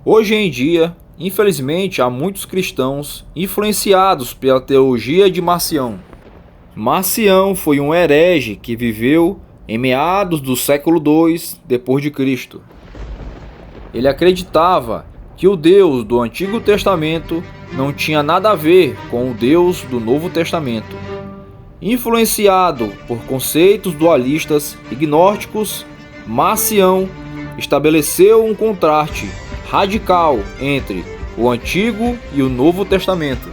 Hoje em dia, infelizmente, há muitos cristãos influenciados pela teologia de Marcião. Marcião foi um herege que viveu em meados do século II d.C. Ele acreditava que o Deus do Antigo Testamento não tinha nada a ver com o Deus do Novo Testamento. Influenciado por conceitos dualistas e gnósticos, Marcião estabeleceu um contraste radical entre o Antigo e o Novo Testamento.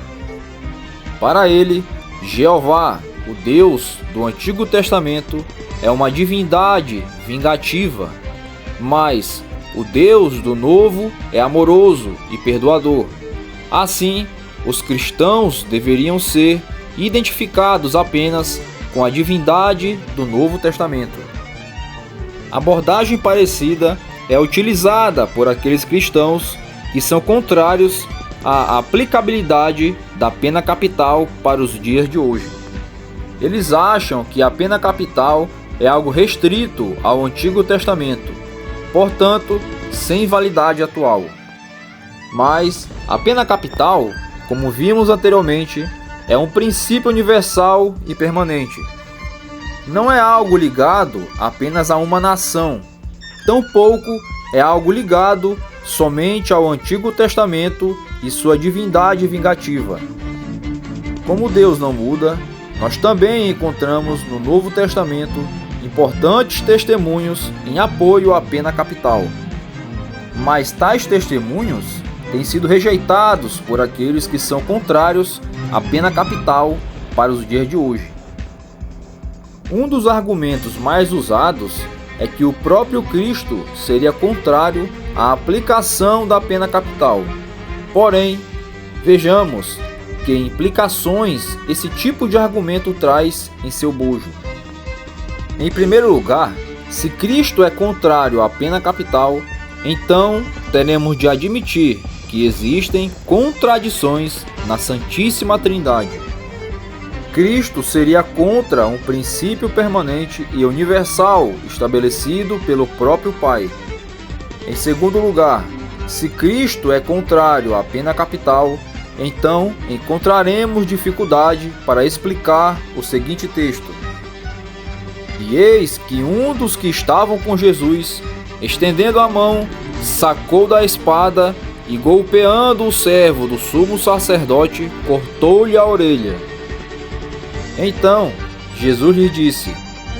Para ele, Jeová, o Deus do Antigo Testamento, é uma divindade vingativa, mas o Deus do Novo é amoroso e perdoador. Assim, os cristãos deveriam ser identificados apenas com a divindade do Novo Testamento. Abordagem parecida é utilizada por aqueles cristãos que são contrários à aplicabilidade da pena capital para os dias de hoje. Eles acham que a pena capital é algo restrito ao Antigo Testamento, portanto, sem validade atual. Mas a pena capital, como vimos anteriormente, é um princípio universal e permanente. Não é algo ligado apenas a uma nação, tampouco é algo ligado somente ao Antigo Testamento e sua divindade vingativa. Como Deus não muda, nós também encontramos no Novo Testamento importantes testemunhos em apoio à pena capital. Mas tais testemunhos têm sido rejeitados por aqueles que são contrários à pena capital para os dias de hoje. Um dos argumentos mais usados é que o próprio Cristo seria contrário à aplicação da pena capital. Porém, vejamos que implicações esse tipo de argumento traz em seu bojo. Em primeiro lugar, se Cristo é contrário à pena capital, então teremos de admitir que existem contradições na Santíssima Trindade. Cristo seria contra um princípio permanente e universal estabelecido pelo próprio Pai. Em segundo lugar, se Cristo é contrário à pena capital, então encontraremos dificuldade para explicar o seguinte texto: E eis que um dos que estavam com Jesus, estendendo a mão, sacou da espada e, golpeando o servo do sumo sacerdote, cortou-lhe a orelha. Então Jesus lhe disse: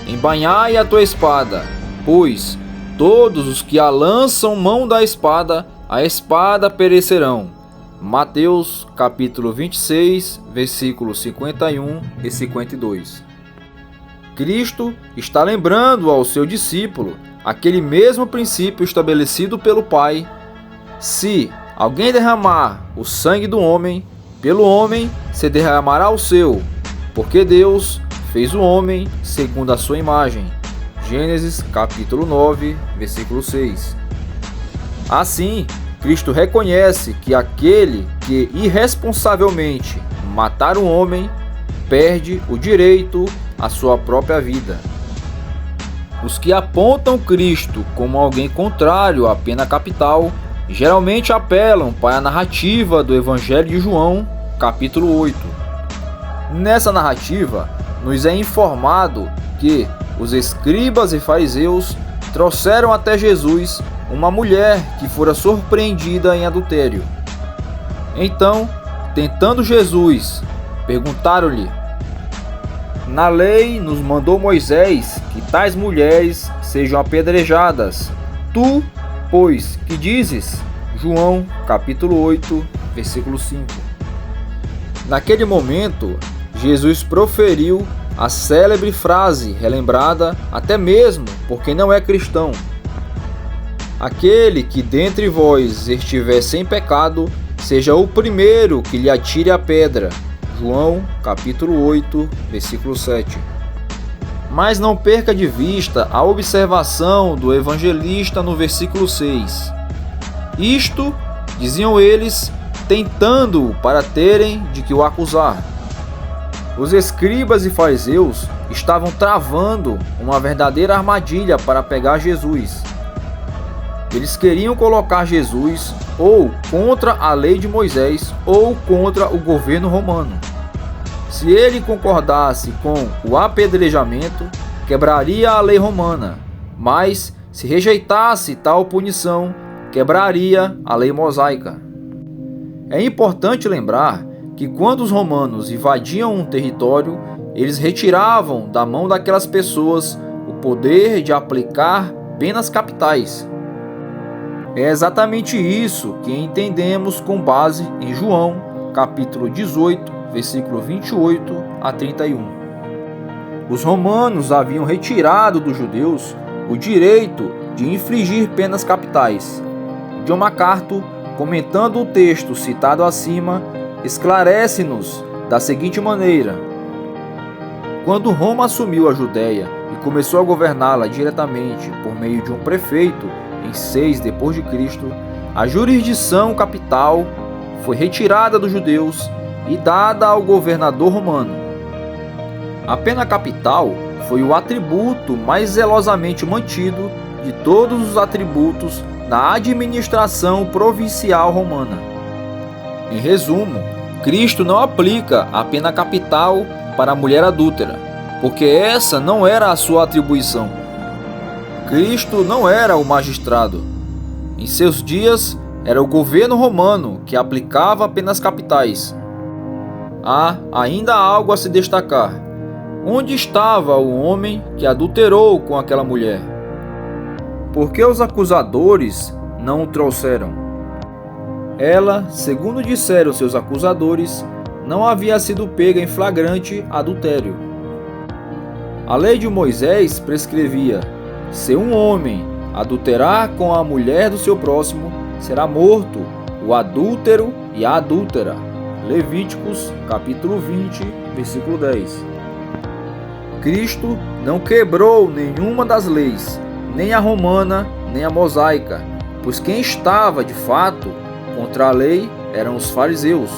Embainhai a tua espada, pois todos os que a lançam mão da espada, a espada perecerão. Mateus capítulo 26, versículos 51 e 52. Cristo está lembrando ao seu discípulo aquele mesmo princípio estabelecido pelo Pai. Se alguém derramar o sangue do homem, pelo homem se derramará o seu, porque Deus fez o homem segundo a sua imagem. Gênesis capítulo 9, versículo 6. Assim, Cristo reconhece que aquele que irresponsavelmente matar um homem perde o direito à sua própria vida. Os que apontam Cristo como alguém contrário à pena capital geralmente apelam para a narrativa do Evangelho de João, capítulo 8. Nessa narrativa, nos é informado que os escribas e fariseus trouxeram até Jesus uma mulher que fora surpreendida em adultério. Então, tentando Jesus, perguntaram-lhe: Na lei nos mandou Moisés que tais mulheres sejam apedrejadas. Tu, pois, que dizes? João, capítulo 8, versículo 5. Naquele momento, Jesus proferiu a célebre frase relembrada até mesmo por quem não é cristão: Aquele que dentre vós estiver sem pecado, seja o primeiro que lhe atire a pedra. João, capítulo 8, versículo 7. Mas não perca de vista a observação do evangelista no versículo 6. Isto diziam eles, tentando-o para terem de que o acusar. Os escribas e fariseus estavam travando uma verdadeira armadilha para pegar Jesus. Eles queriam colocar Jesus ou contra a lei de Moisés ou contra o governo romano. Se ele concordasse com o apedrejamento, quebraria a lei romana, mas se rejeitasse tal punição, quebraria a lei mosaica. É importante lembrar que quando os romanos invadiam um território, eles retiravam da mão daquelas pessoas o poder de aplicar penas capitais. É exatamente isso que entendemos com base em João, capítulo 18, versículo 28 a 31. Os romanos haviam retirado dos judeus o direito de infligir penas capitais. John MacArthur, comentando o texto citado acima, esclarece-nos da seguinte maneira: quando Roma assumiu a Judéia e começou a governá-la diretamente por meio de um prefeito em 6 d.C., a jurisdição capital foi retirada dos judeus e dada ao governador romano. A pena capital foi o atributo mais zelosamente mantido de todos os atributos na administração provincial romana. Em resumo, Cristo não aplica a pena capital para a mulher adúltera, porque essa não era a sua atribuição. Cristo não era o magistrado. Em seus dias, era o governo romano que aplicava penas capitais. Há ainda algo a se destacar. Onde estava o homem que adulterou com aquela mulher? Por que os acusadores não o trouxeram? Ela, segundo disseram seus acusadores, não havia sido pega em flagrante adultério. A lei de Moisés prescrevia: se um homem adulterar com a mulher do seu próximo, será morto o adúltero e a adúltera. Levíticos, capítulo 20, versículo 10. Cristo não quebrou nenhuma das leis, nem a romana, nem a mosaica, pois quem estava, de fato, contra a lei eram os fariseus,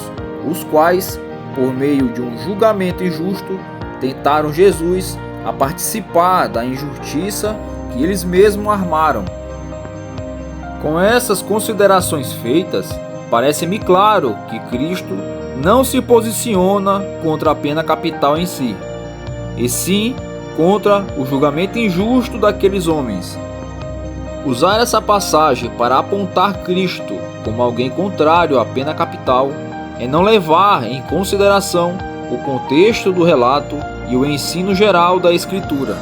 os quais, por meio de um julgamento injusto, tentaram Jesus a participar da injustiça que eles mesmos armaram. Com essas considerações feitas, parece-me claro que Cristo não se posiciona contra a pena capital em si, e sim contra o julgamento injusto daqueles homens. Usar essa passagem para apontar Cristo como alguém contrário à pena capital é não levar em consideração o contexto do relato e o ensino geral da Escritura.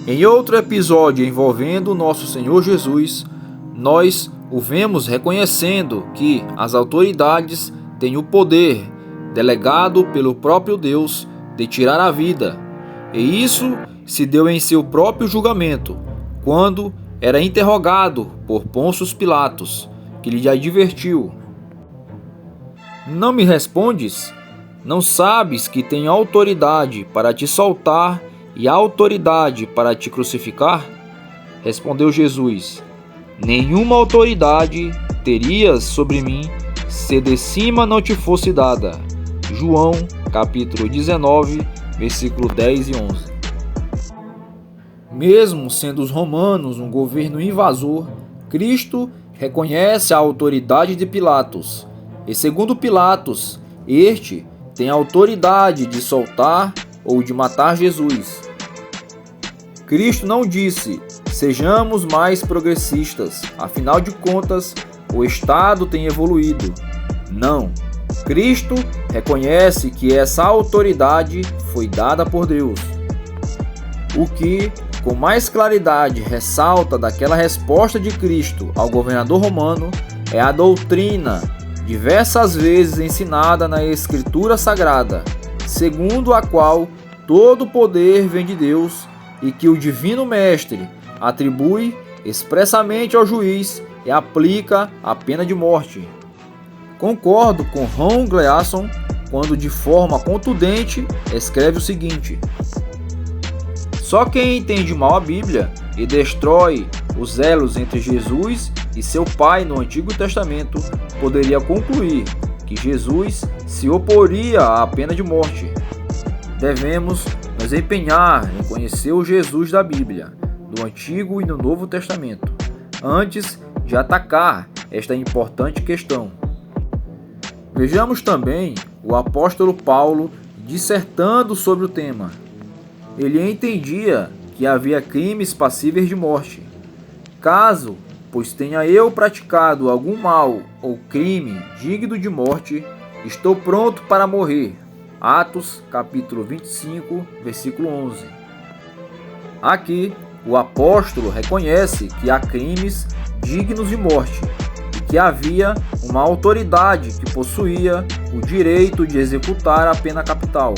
Em outro episódio envolvendo nosso Senhor Jesus, nós o vemos reconhecendo que as autoridades têm o poder, delegado pelo próprio Deus, de tirar a vida, e isso se deu em seu próprio julgamento, quando era interrogado por Pôncio Pilatos, que lhe advertiu: não me respondes? Não sabes que tenho autoridade para te soltar e autoridade para te crucificar? Respondeu Jesus: nenhuma autoridade terias sobre mim se de cima não te fosse dada. João, capítulo 19, versículo 10 e 11. Mesmo sendo os romanos um governo invasor, Cristo reconhece a autoridade de Pilatos. E segundo Pilatos, este tem a autoridade de soltar ou de matar Jesus. Cristo não disse: sejamos mais progressistas, afinal de contas, o Estado tem evoluído. Não. Cristo reconhece que essa autoridade foi dada por Deus. O que, com mais claridade, ressalta daquela resposta de Cristo ao governador romano é a doutrina, diversas vezes ensinada na Escritura Sagrada, segundo a qual todo poder vem de Deus e que o Divino Mestre atribui expressamente ao juiz e aplica a pena de morte. Concordo com Ron Gleason quando, de forma contundente, escreve o seguinte: só quem entende mal a Bíblia e destrói os elos entre Jesus e seu Pai no Antigo Testamento poderia concluir que Jesus se oporia à pena de morte. Devemos nos empenhar em conhecer o Jesus da Bíblia, do Antigo e do Novo Testamento, antes de atacar esta importante questão. Vejamos também o apóstolo Paulo dissertando sobre o tema. Ele entendia que havia crimes passíveis de morte. Caso, pois tenha eu praticado algum mal ou crime digno de morte, estou pronto para morrer. Atos, capítulo 25, versículo 11. Aqui, o apóstolo reconhece que há crimes dignos de morte e que havia uma autoridade que possuía o direito de executar a pena capital.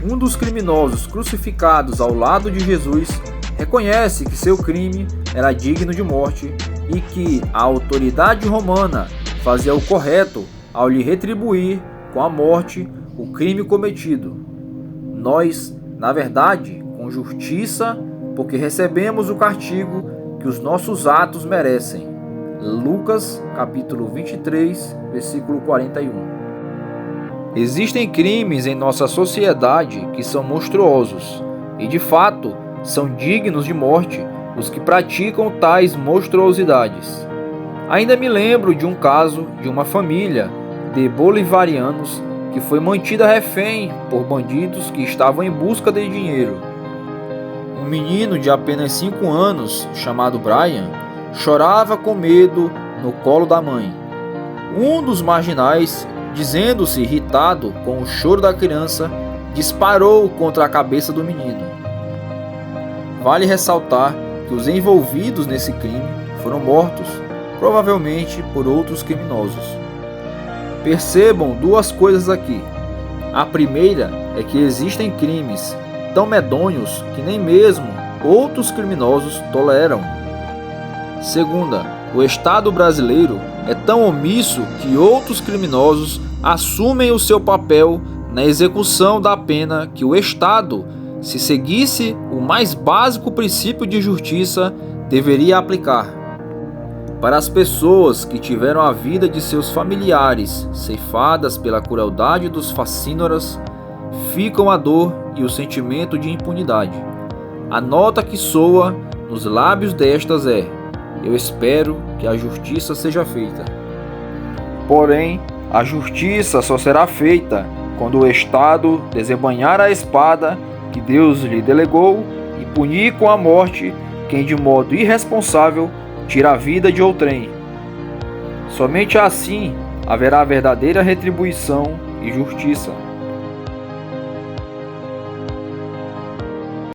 Um dos criminosos crucificados ao lado de Jesus reconhece que seu crime era digno de morte e que a autoridade romana fazia o correto ao lhe retribuir com a morte o crime cometido. Nós, na verdade, com justiça, porque recebemos o castigo que os nossos atos merecem. Lucas, capítulo 23, versículo 41. Existem crimes em nossa sociedade que são monstruosos e, de fato, são dignos de morte os que praticam tais monstruosidades. Ainda me lembro de um caso de uma família de bolivarianos que foi mantida refém por bandidos que estavam em busca de dinheiro. Um menino de apenas 5 anos, chamado Brian, chorava com medo no colo da mãe. Um dos marginais, dizendo-se irritado com o choro da criança, disparou contra a cabeça do menino. Vale ressaltar que os envolvidos nesse crime foram mortos, provavelmente por outros criminosos. Percebam duas coisas aqui. A primeira é que existem crimes tão medonhos que nem mesmo outros criminosos toleram. Segunda, o Estado brasileiro é tão omisso que outros criminosos assumem o seu papel na execução da pena que o Estado, se seguisse o mais básico princípio de justiça, deveria aplicar. Para as pessoas que tiveram a vida de seus familiares ceifadas pela crueldade dos facínoras, ficam a dor e o sentimento de impunidade. A nota que soa nos lábios destas é: eu espero que a justiça seja feita. Porém, a justiça só será feita quando o Estado desembainhar a espada que Deus lhe delegou e punir com a morte quem de modo irresponsável tira a vida de outrem. Somente assim haverá verdadeira retribuição e justiça.